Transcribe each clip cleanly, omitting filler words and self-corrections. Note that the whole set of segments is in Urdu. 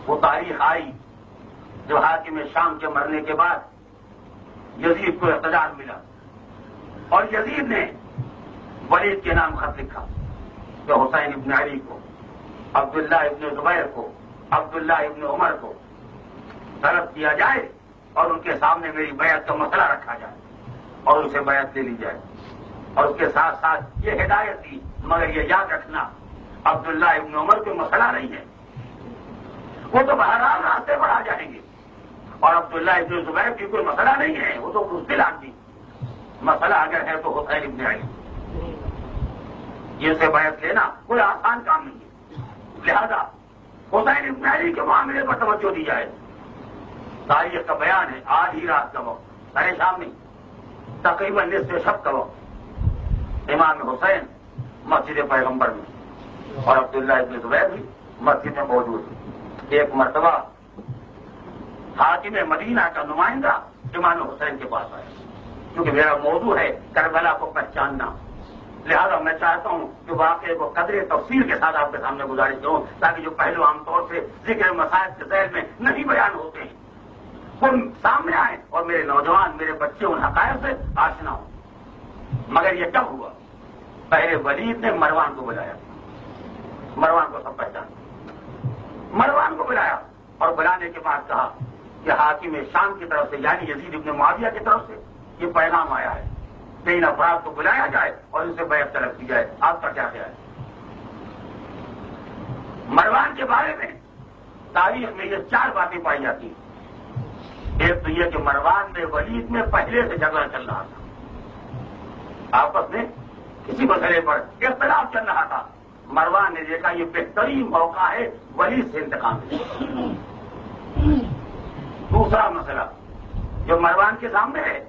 وہ تاریخ آئی جو حاکم شام کے مرنے کے بعد یزید کو اقتدار ملا اور یزید نے ولید کے نام خط لکھا کہ حسین ابن علی کو، عبداللہ ابن زبیر کو، عبداللہ ابن عمر کو طلب کیا جائے اور ان کے سامنے میری بیعت کا مسئلہ رکھا جائے اور اسے بیعت لے لی جائے. اور اس کے ساتھ ساتھ یہ ہدایت دی، مگر یہ یاد رکھنا عبداللہ ابن عمر کوئی مسئلہ نہیں ہے، وہ تو بہرحال راستے پر آ جائیں گے، اور عبداللہ ابن زبیر کی کوئی مسئلہ نہیں ہے، وہ تو بزدل آدمی. مسئلہ اگر ہے تو حسین ابن علی، یہ سے بیعت لینا کوئی آسان کام نہیں ہے. لہذا حسین ابن علی کے معاملے پر توجہ دی جائے. تاریخ کا بیان ہے، آج ہی رات کا وقت، سارے شام نہیں، تقریباً نصف شب کا وقت، امام حسین مسجد پیغمبر میں اور عبداللہ ابن زبیر بھی مسجد میں موجود ہے. ایک مرتبہ حاکم مدینہ کا نمائندہ امام حسین کے پاس آیا، کیونکہ میرا موضوع ہے کربلا کو پہچاننا، لہذا میں چاہتا ہوں کہ واقعے کو قدر تفصیل کے ساتھ آپ کے سامنے گزارش کروں تاکہ جو پہلو عام طور سے ذکر مسائل کے ذیل میں نہیں بیان ہوتے ہیں وہ سامنے آئے اور میرے نوجوان، میرے بچے ان حقائق سے آشنا ہوں. مگر یہ کب ہوا؟ پہلے ولید نے مروان کو بلایا، مروان کو سب پہچان، مروان کو بلایا اور بلانے کے بعد کہا کہ حاکم شام کی طرف سے یعنی یزید ابن معاویہ کی طرف سے یہ پیغام آیا ہے کہ ان افراد کو بلایا جائے اور ان سے بیعت طلب کی جائے. آپ کا کیا خیال ہے؟ مروان کے بارے میں تاریخ میں یہ 4 باتیں پائی جاتی ہیں. ایک تو یہ کہ مروان میں ولید میں پہلے سے جھگڑا چل رہا تھا، آپس میں کسی مسئلے پر اختلاف چل رہا تھا. مروان نے دیکھا یہ بہترین موقع ہے ولید سے انتقام لینے. دوسرا مسئلہ جو مروان کے سامنے ہے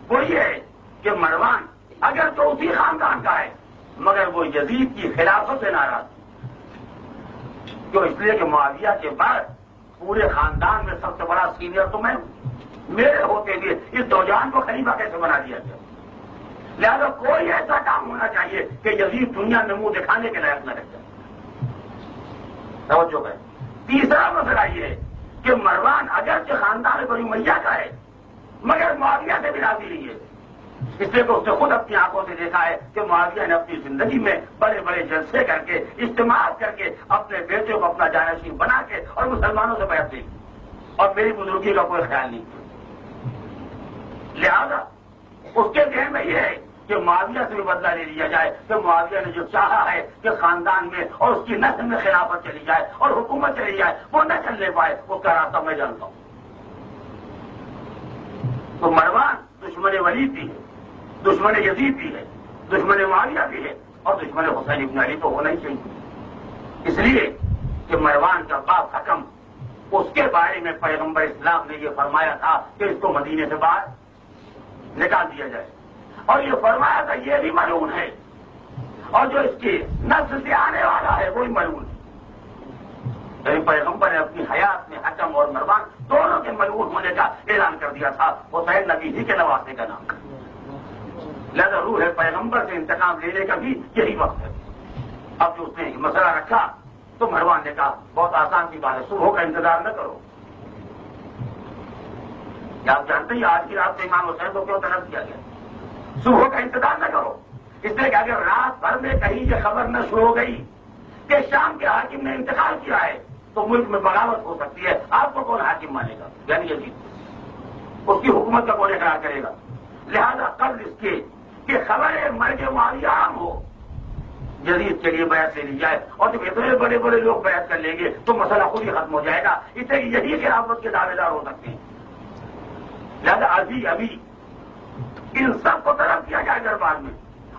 وہ یہ ہے کہ مروان اگر تو اسی خاندان کا ہے مگر وہ یزید کی خلافت سے ناراض، کیوں؟ اس لیے کہ معاویہ کے بعد پورے خاندان میں سب سے بڑا سینئر تو میں ہوں، میرے ہوتے ہوئے اس نوجوان کو خلیفہ کیسے بنا دیا گیا؟ لہذا کوئی ایسا کام ہونا چاہیے کہ یزید دنیا میں منہ دکھانے کے لائق نہ رہ جائے. توجہ ہے. تیسرا مسئلہ یہ ہے کہ مروان اگرچہ خاندان بنی امیہ کا ہے مگر معاویہ سے بھی راضی نہیں ہے، اس لیے کہ اس نے خود اپنی آنکھوں سے دیکھا ہے کہ معاویہ نے اپنی زندگی میں بڑے بڑے جلسے کر کے، اجتماعات کر کے اپنے بیٹے کو اپنا جانشین بنا کے اور مسلمانوں سے بیعت لی اور میری بزرگی کا کوئی خیال نہیں کیا. لہذا اس کے ذہن میں یہ ہے کہ معاویہ سے بھی بدلہ لے لیا جائے کہ معاویہ نے جو چاہا ہے کہ خاندان میں اور اس کی نسل میں خلافت چلی جائے اور حکومت چلی جائے وہ نہ چلنے پائے. اس کا راستہ میں جانتا ہوں. تو مروان دشمن ولید بھی ہے، دشمن یزید بھی ہے، دشمن معاویہ بھی ہے اور دشمن حسین ابن علی تو ہونا ہی چاہیے. اس لیے کہ مروان کا باپ حکم، اس کے بارے میں پیغمبر اسلام نے یہ فرمایا تھا کہ اس کو مدینے سے باہر نکال دیا جائے اور یہ فرمایا تھا یہ بھی ملعون ہے اور جو اس کی نسل سے آنے والا ہے وہی ملعون ہے. یعنی پیغمبر نے اپنی حیات میں حکم اور مروان دونوں کے ملعون ہونے کا اعلان کر دیا تھا. حسین نبی ہی کے نواسے کا نام. لہذا روح پیغمبر سے انتقام لینے کا بھی یہی وقت ہے. اب جو اس نے مسئلہ رکھا تو مروان نے کہا بہت آسان سی بات ہے، صبح کا انتظار نہ کرو. کیا آپ جانتے ہیں آج کی رات سے امام حسین کو کیوں طلب کیا گیا؟ صبح کا انتظار نہ کرو، اس لیے کہ اگر رات بھر میں کہیں یہ خبر نہ شروع ہو گئی کہ شام کے حاکم نے انتقال کیا ہے تو ملک میں بغاوت ہو سکتی ہے. آپ کو کون حاکم مانے گا؟ یعنی یزید، اس کی حکومت کا کون اقرار کرے گا؟ لہذا قبل اس کے کہ خبر مرگ معاویہ عام ہو یزید کے لیے بیعت لے لی جائے اور جب اتنے بڑے بڑے لوگ بیعت کر لیں گے تو مسئلہ خود ہی ختم ہو جائے گا. اس سے یہی خلافت کے دعوے دار ہو سکتے ہیں. لہذا ابھی ان سب کو طلب کیا جائے دربار میں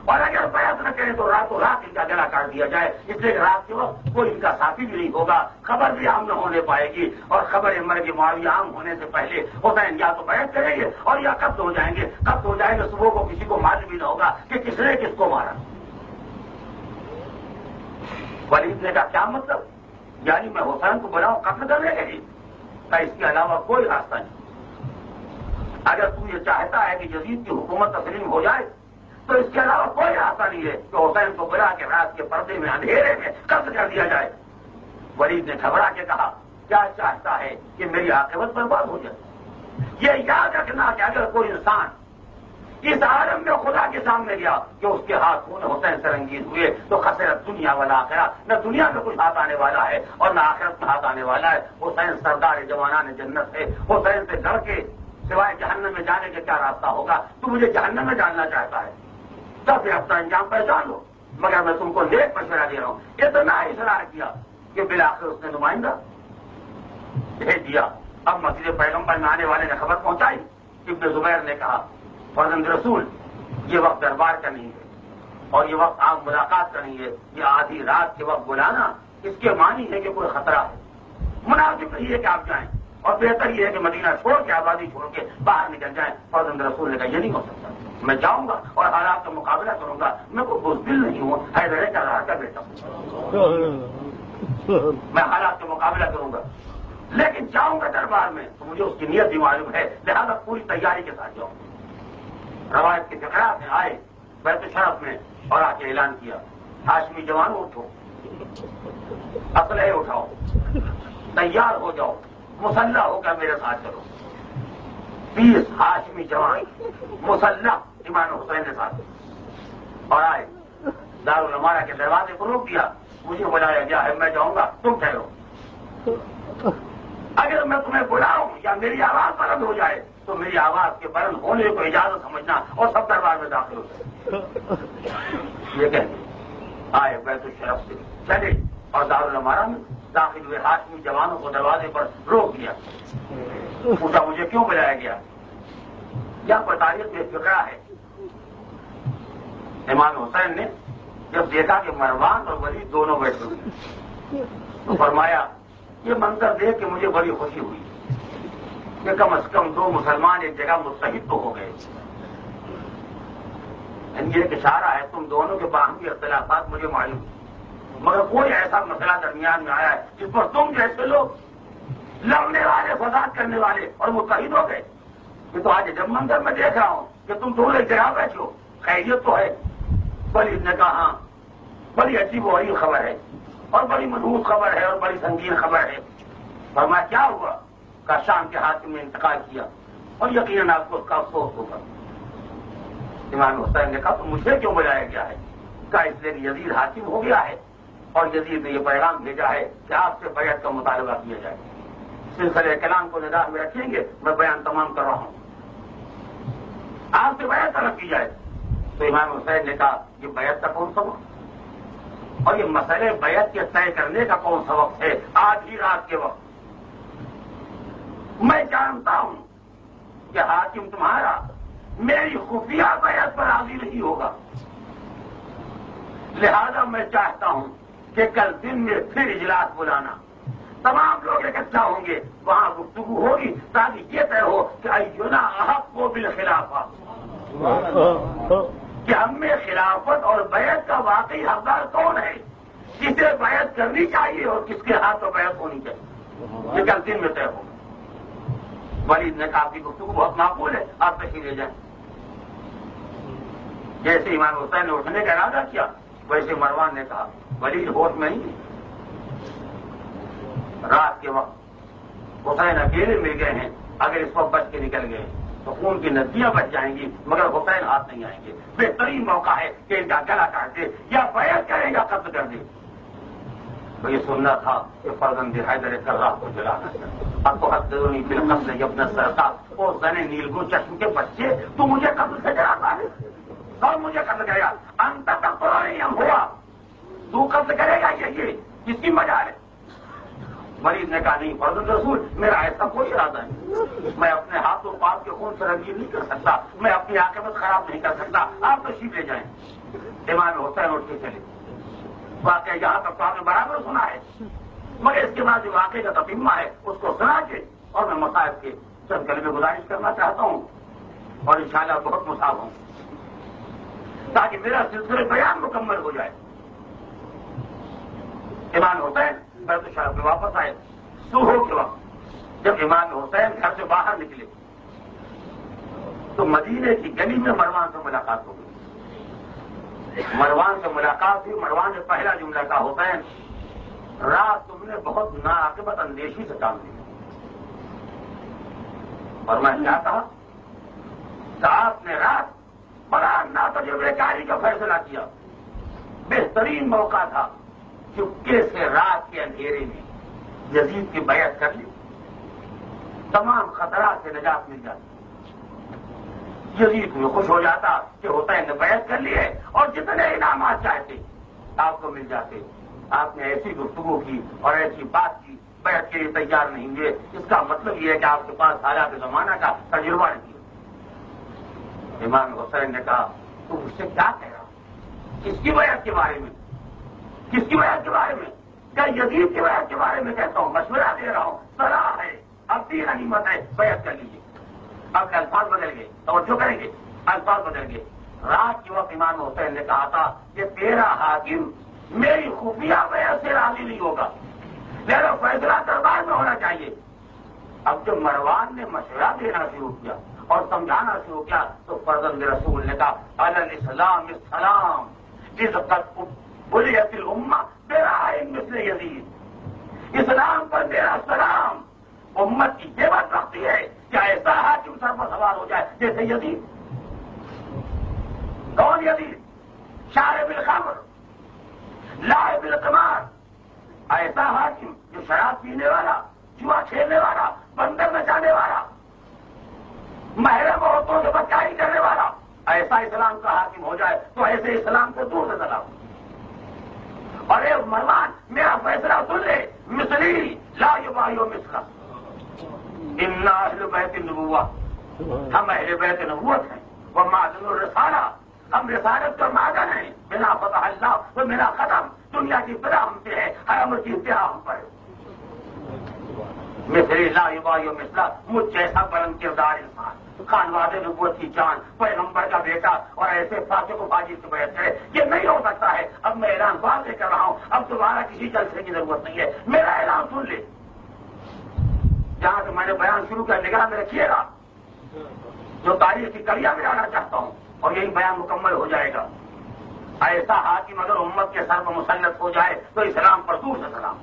اور اگر بیعت نہ کریں تو راتوں رات ان کا گلا کاٹ دیا جائے. اس لیے رات کے وقت کوئی ان کا ساتھی بھی نہیں ہوگا، خبر بھی عام نہ ہونے پائے گی اور خبر مرگ معاویہ عام ہونے سے پہلے حسین یا تو بیعت کریں گے اور یا قتل ہو جائیں گے. قتل ہو جائیں گے صبح کو کسی کو معلوم بھی نہ ہوگا کہ کس نے کس کو مارا. ولید نے کہا کیا مطلب؟ یعنی میں حسین کو بلاؤں قتل کرنے کے لیے؟ کہ اس کے علاوہ کوئی راستہ نہیں. اگر تو یہ چاہتا ہے کہ یزید کی حکومت تسلیم ہو جائے تو اس کے علاوہ کوئی راستہ نہیں ہے کہ حسین کو بلا کے رات کے پردے میں اندھیرے میں قتل کر دیا جائے. ولید نے گھبرا کے کہا کیا چاہتا ہے کہ میری عاقبت برباد ہو جائے؟ یہ یاد رکھنا کہ اگر کوئی انسان اس عالم میں خدا کے سامنے گیا کہ اس کے ہاتھ خون حسین سے رنگین ہوئے تو خسرت دنیا والا آخرت، نہ دنیا میں کچھ ہاتھ آنے والا ہے اور نہ آخرت میں ہاتھ آنے والا ہے۔ حسین سردار جوانان جنت ہے، حسین سے لڑ کے سوائے جہنم میں جانے کے کیا راستہ ہوگا؟ تو مجھے جہنم میں جاننا چاہتا ہے تو پھر اپنا انجام پہچان لو، مگر میں تم کو نیک مشورہ دے رہا ہوں۔ اتنا اصرار کیا کہ بالآخر اس نے نمائندہ بھیج دیا۔ اب مسجد پیغمبر میں آنے والے نے خبر پہنچائی، ابن زبیر نے کہا فرزند رسول یہ وقت دربار کا نہیں ہے اور یہ وقت عام ملاقات کا نہیں ہے، یہ آدھی رات کے وقت بلانا اس کے معنی ہے کہ کوئی خطرہ ہے۔ مناسب نہیں ہے کہ آپ جائیں اور بہتر یہ ہے کہ مدینہ چھوڑ کے آبادی چھوڑ کے باہر نکل جائیں۔ فرزند رسول نے کہا یہ نہیں ہو سکتا، میں جاؤں گا اور حالات کا مقابلہ کروں گا، میں کوئی بزدل نہیں ہوں، حیدر کا رہا کا بیٹا ہوں، میں حالات کا مقابلہ کروں گا، لیکن جاؤں گا دربار میں تو مجھے اس کی نیت بھی معلوم ہے، لہذا پوری تیاری کے ساتھ جاؤں۔ روایت کے فقرات میں آئے بیت الشرف میں اور آ کے اعلان کیا ہاشمی جوانوں اٹھو، اسلحے اٹھاؤ، تیار ہو جاؤ، مسلح ہو کر میرے ساتھ چلو۔ 20 ہاشمی جوان مسلح امام حسین کے ساتھ اور آئے، دارالعمارہ کے دروازے کو روک دیا، مجھے بلایا گیا ہے، میں جاؤں گا، تم ٹھہرو۔ اگر میں تمہیں بلاؤں یا میری آواز بلند ہو جائے تو میری آواز کے بلند ہونے کو اجازت سمجھنا اور سب دربار میں داخل ہو جائے۔ یہ کہتے آئے بیت الشرف سے چلے اور دارالعمارہ میں داخل ہوئے، ہاشمی جوانوں کو دروازے پر روک دیا، پوچھا مجھے کیوں بلایا گیا؟ یہاں پر تاریخ میں فقرہ ہے، امام حسین نے جب دیکھا کہ مروان اور ولید دونوں بیٹھے ہوئے تو فرمایا یہ منظر دیکھ کے مجھے بڑی خوشی ہوئی کہ کم از کم 2 مسلمان ایک جگہ متحد تو ہو گئے۔ یہ ایک اشارہ ہے، تم دونوں کے باہمی اختلافات مجھے معلوم ہیں، مگر کوئی ایسا مسئلہ درمیان میں آیا ہے جس پر تم جیسے لوگ لڑنے والے، فساد کرنے والے اور متحد ہو گئے۔ یہ تو آج جب منظر میں دیکھ رہا ہوں کہ تم دونوں ایک جگہ بیٹھے ہو، خیریت تو ہے؟ ولید نے کہا ہاں، بڑی عجیب و غریب خبر ہے اور بڑی منحوس خبر ہے اور بڑی سنگین خبر ہے۔ فرمایا کیا ہوا؟ کا شام کے حاکم میں انتقال کیا اور یقیناً آپ کو اس کا افسوس ہوگا۔ امام حسین نے کہا تو مجھے کیوں بلایا گیا ہے؟ کہا اس لیے کہ یزید حاکم ہو گیا ہے اور یزید نے یہ پیغام بھیجا ہے کہ آپ سے بیعت کا مطالبہ کیا جائے۔ سلسلہ کلام کو نگاہ میں رکھیں گے، میں بیان تمام کر رہا ہوں، آپ سے بیعت طلب کی جائے۔ تو امام حسین نے کہا یہ بیعت کا کون سا وقت اور یہ مسئلے بیعت کے طے کرنے کا کون سا وقت ہے؟ آج ہی رات کے وقت میں جانتا ہوں کہ حاکم تمہارا میری خفیہ بیعت پر راضی نہیں ہوگا، لہذا میں چاہتا ہوں کہ کل دن میں پھر اجلاس بلانا، تمام لوگ اکٹھا ہوں گے، وہاں گفتگو ہوگی تاکہ یہ طے ہو کہ اینا احق و بالخلافہ، کہ ہم میں خلافت اور بیعت کا واقعی حقدار کون ہے، کسے بیعت کرنی چاہیے اور کس کے ہاتھ میں بیعت ہونی چاہیے، یہ کل دن میں طے ہوگا۔ ولید نے کہا آپ کی گفتگو بہت معقول ہے، آپ تشریف لے جائیں۔ جیسے امام حسین نے اٹھنے کا ارادہ کیا ویسے مروان نے کہا ولید ہوش میں نہیں، رات کے وقت حسین اکیلے مل گئے ہیں، اگر اس وقت بچ کے نکل گئے تو خون کی ندیاں بچ جائیں گی مگر حسین ہاتھ نہیں آئیں گے، بہترین موقع ہے کہ ان کا گلا کاٹ دے یا بیعت کرے یا قتل کر دے۔ تو یہ سننا تھا کہ فرزند حیدر کرراہ کو جلانا چاہیے۔ اب تو حضرونی بالقتل ابن سرطان اور زن نیلگون چشم کے بچے، تو مجھے قتل سے جلاتا ہے اور مجھے قتل کرے گا، انت تک نہیں ہم ہوا، تو قتل کرے گا، یہ کس کی مجال ہے؟ مریض نے کہا نہیں فرزند رسول میرا ایسا کوئی ارادہ نہیں، میں اپنے ہاتھ و پاؤں کے خون سے رنگین نہیں کر سکتا، میں اپنی عاقبت خراب نہیں کر سکتا، آپ تشریف لے جائیں۔ امام حسین اٹھ کے چلے۔ واقعہ یہاں تک تو آپ نے برابر سنا ہے، مگر اس کے بعد جو واقعے کا تتمہ ہے اس کو سنا کے اور میں مصائب کے چند کلمے گزارش کرنا چاہتا ہوں اور انشاءاللہ بہت مصاب ہوں تاکہ میرا سلسلہ بیان مکمل ہو جائے۔ امام حسین بیت الشرف میں واپس آئے صبح کے وقت، جب امام حسین گھر سے باہر نکلے تو مدینے کی گلی میں مروان سے ملاقات ہو گئی۔ مروان سے ملاقات ہوئی، مروان نے پہلا جملہ کہا حسین رات تم نے بہت ناعاقبت اندیشی سے کام لیا، اور میں کیا کہا کہ آپ نے رات بڑا ناتجربہ کاری کا فیصلہ کیا، بہترین موقع تھا، چپکے سے رات کے اندھیرے میں یزید کی بیعت کر لی، تمام خطرات سے نجات مل جاتی، یزید میں خوش ہو جاتا کہ حسین نے بیعت کر لی ہے اور جتنے انعامات چاہتے آپ کو مل جاتے۔ آپ نے ایسی گفتگو کی اور ایسی بات کی، بیعت کے لیے تیار نہیں ہوئے، اس کا مطلب یہ ہے کہ آپ کے پاس حالات زمانہ کا تجربہ نہیں ہے۔ امام حسین نے کہا تو مجھ سے کیا کہہ رہا، کس کی بیعت کے بارے میں، کس کی بیعت کے بارے میں؟ کیا یزید کی بیعت کے بارے میں کہتا ہوں، مشورہ دے رہا ہوں، صلاح ہے، اب تین غنیمت ہے، بیعت کر لیجیے۔ اب الفاظ بدل گئے، توجہ کریں گے، الفاظ بدل گئے۔ رات کے وقت امام حسین نے کہا تھا کہ تیرا حاکم میری خفیہ بیعت سے راضی نہیں ہوگا، لہذا فیصلہ دربار میں ہونا چاہیے۔ اب جب مروان نے مشورہ دینا شروع کیا اور سمجھانا شروع کیا تو فرزند رسول نے کہا علی الاسلام السلام اذ قد بلیت الامہ برائے مثل یزید، اسلام پر میرا سلام، امت کی یہ بات رکھتی ہے کہ ایسا حاکم سر پر سوار ہو جائے جیسے یزید۔ کون یزید؟ شارب الخمر، لاعب القمار، ایسا حاکم جو شراب پینے والا، جوا کھیلنے والا، بندر نچانے والا، محرم عورتوں سے بدکاری کرنے والا، ایسا اسلام کا حاکم ہو جائے تو ایسے اسلام سے دور سے چلا۔ اور اے مروان میرا فیصلہ سن لے، مثلی لا یبایع مثلا، انا اہل بیت النبوہ، ہم اہل بیت نبوت ہیں، وہ معدن الرسالہ، ہم رسالت کا معدن ہیں، بنا فتح اللہ تو میرا ختم، دنیا کی ابتدا ہم سے ہے، ہر امر کی انتہا ہم پر ہے۔ مثلی لا یبایع مثلا، مجھ جیسا بلند کردار انسان، خانواد نبوت کی جان، پیغمبر کا بیٹا اور ایسے فاسق و فاجر سے بیعت کرے، یہ نہیں ہو سکتا ہے۔ اب میں اعلان واضح کر رہا ہوں، اب دوبارہ کسی جلسے کی ضرورت نہیں ہے، میرا اعلان سن لے۔ جہاں سے میں نے بیان شروع کیا نگاہ میں رکھیے گا، جو تاریخ کی کڑیاں میں لانا چاہتا ہوں اور یہی بیان مکمل ہو جائے گا۔ ایسا حاکم اگر امت کے سر پر مسلط ہو جائے تو اسلام پر دور سے سلام،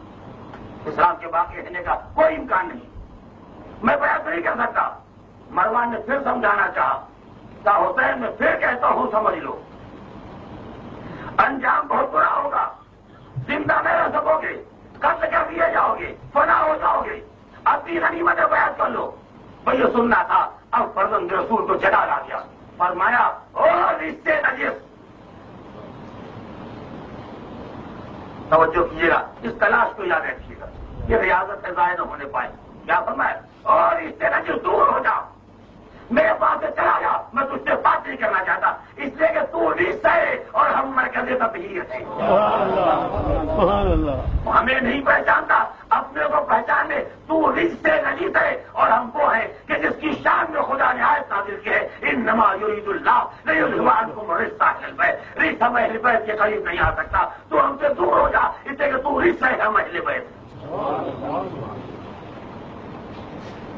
اسلام کے باقی رہنے کا کوئی امکان نہیں۔ میں بیان نہیں کر سکتا۔ مروان نے پھر سمجھانا چاہا کہ حسین میں پھر کہتا ہوں سمجھ لو، انجام بہت برا ہوگا، زندہ میں رہ سکو گے، قتل کر دیے جاؤ گے، فنا ہو جاؤ گے، اپنی غنیمتیں بیعت کر لو۔ بھئی یہ سننا تھا۔ اب فرزند رسول کو جلال آ گیا، فرمایا اور اس سے نجس، توجہ کیجیے گا، اس تلاش کو یاد رکھیے گا، یہ ریاضت سے ضائع نہ ہونے پائے۔ کیا فرمایا؟ اور اس سے نجس دور ہو جاؤ، میرے پاس سے چلا جا، میں تجھ سے بات نہیں کرنا چاہتا، اس لیے کہ تو رجس ہے اور ہم مرکز تطہیر ہیں۔ ہمیں نہیں پہچانتا، اپنے کو پہچانے، تو رجس سے نجس ہے اور ہم وہ ہیں کہ جس کی شان میں خدا نے آیت نازل کی ہے انما یرید اللہ لیذھب عنکم الرجس اہل البیت، رجس ہم اہل بیت کے قریب نہیں آ سکتا، تو ہم سے دور ہو جا، اس لیے کہ تو رجس ہے، ہم اہل بیت،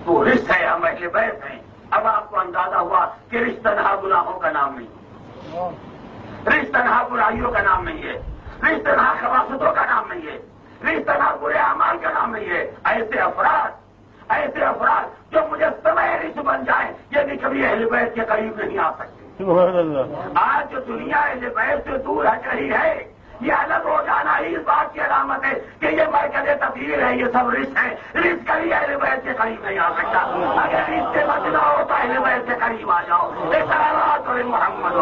تو رجس ہے، ہم اہل بیت ہیں۔ اب آپ کو اندازہ ہوا کہ رشتہ تنہا گناہوں کا نام نہیں، رشتہ تنہا برائیوں کا نام نہیں ہے، رشتہ تنہا خباثتوں کا نام نہیں ہے، رشتہ تنہا برے اعمال کا نام نہیں ہے۔ ایسے افراد جو مجھے سمے رشت بن جائیں، یہ بھی کبھی اہل بیت کے قریب نہیں آ سکتے۔ آج جو دنیا اہل بیت سے دور ہٹ رہی ہے، یہ الگ ہو جانا ہی اس بات کی علامت ہے کہ یہ مرکز تطہیر ہے، یہ سب رشت ہے، رشت کبھی اہل بیت کے قریب نہیں آ سکتا۔ اگر رشت سے بچنا ہو تو اہل بیت کے قریب آ جاؤ۔ محمد